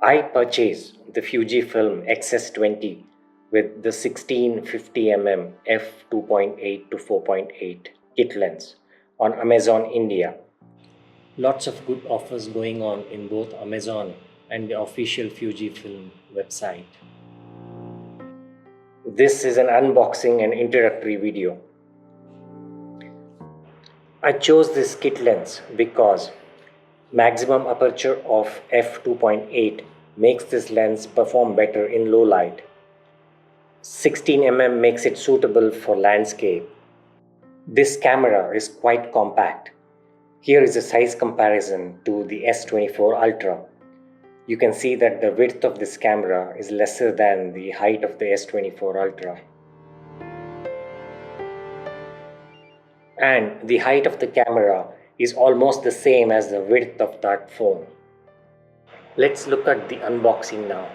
I purchased the Fujifilm X-S20 with the 16-50mm f2.8 to 4.8 kit lens on Amazon India. Lots of good offers going on in both Amazon and the official Fujifilm website. This is an unboxing and introductory video. I chose this kit lens because maximum aperture of f2.8 makes this lens perform better in low light. 16mm makes it suitable for landscape. This camera is quite compact. Here is a size comparison to the S24 Ultra. You can see that the width of this camera is lesser than the height of the S24 Ultra. And the height of the camera is almost the same as the width of that phone. Let's look at the unboxing now.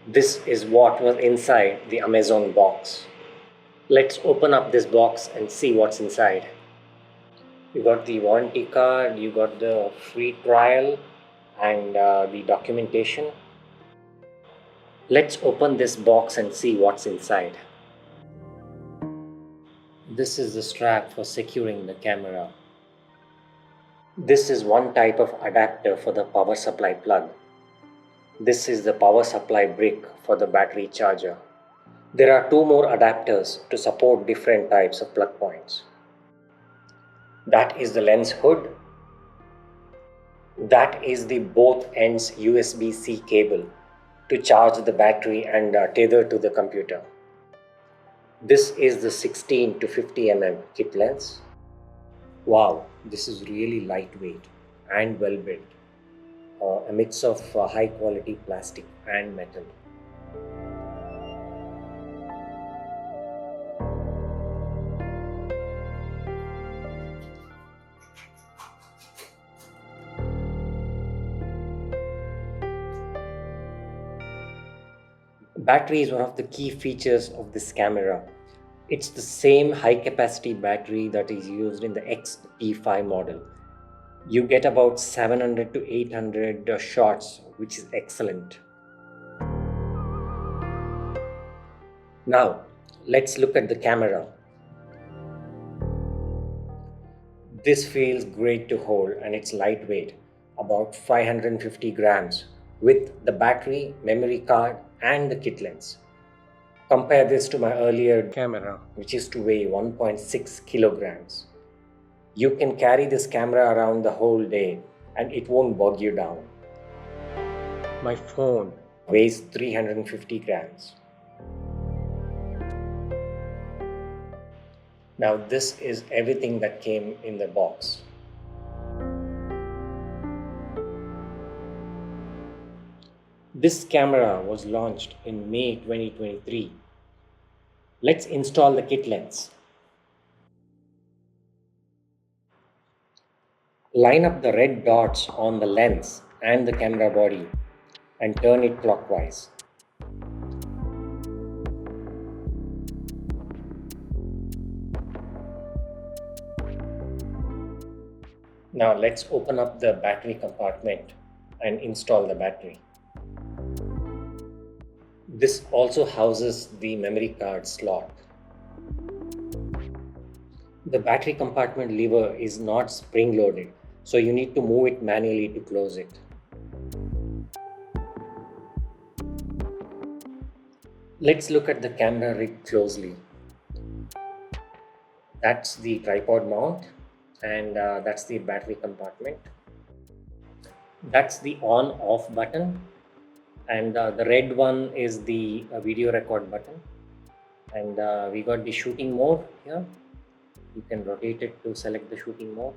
This is what was inside the Amazon box. Let's open up this box and see what's inside. You got the warranty card, you got the free trial and the documentation. Let's open this box and see what's inside. This is the strap for securing the camera. This is one type of adapter for the power supply plug. This is the power supply brick for the battery charger. There are two more adapters to support different types of plug points. That is the lens hood. That is the both ends USB-C cable to charge the battery and tether to the computer. This is the 16 to 50mm kit lens. Wow, this is really lightweight and well built. A mix of high quality plastic and metal. Battery is one of the key features of this camera. It's the same high capacity battery that is used in the X-T5 model. You get about 700 to 800 shots, which is excellent. Now, let's look at the camera. This feels great to hold and it's lightweight, about 550 grams, with the battery, memory card and the kit lens. Compare this to my earlier camera, which used to weigh 1.6 kilograms. You can carry this camera around the whole day and it won't bog you down. My phone weighs 350 grams. Now this is everything that came in the box. This camera was launched in May 2023. Let's install the kit lens. Line up the red dots on the lens and the camera body and turn it clockwise. Now let's open up the battery compartment and install the battery. This also houses the memory card slot. The battery compartment lever is not spring loaded, so you need to move it manually to close it. Let's look at the camera rig closely. That's the tripod mount and that's the battery compartment. That's the on-off button. And the red one is the video record button, and we got the shooting mode here. You can rotate it to select the shooting mode.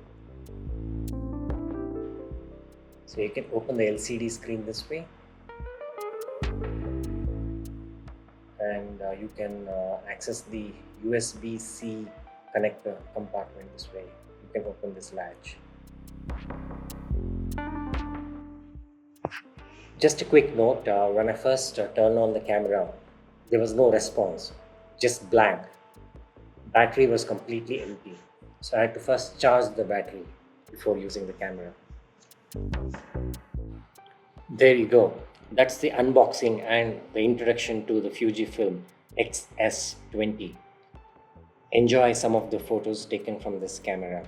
So you can open the LCD screen this way, and you can access the USB-C connector compartment this way. You can open this latch. Just a quick note, when I first turned on the camera, there was no response, just blank. Battery was completely empty. So I had to first charge the battery before using the camera. There you go. That's the unboxing and the introduction to the Fujifilm X-S20. Enjoy some of the photos taken from this camera.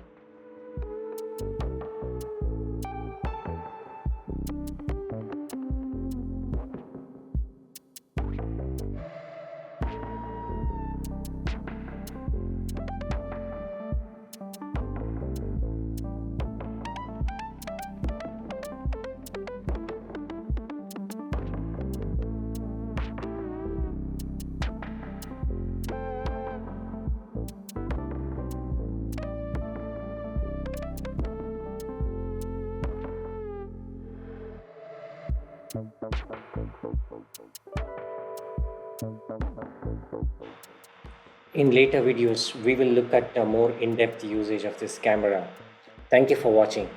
In later videos, we will look at a more in-depth usage of this camera. Thank you for watching.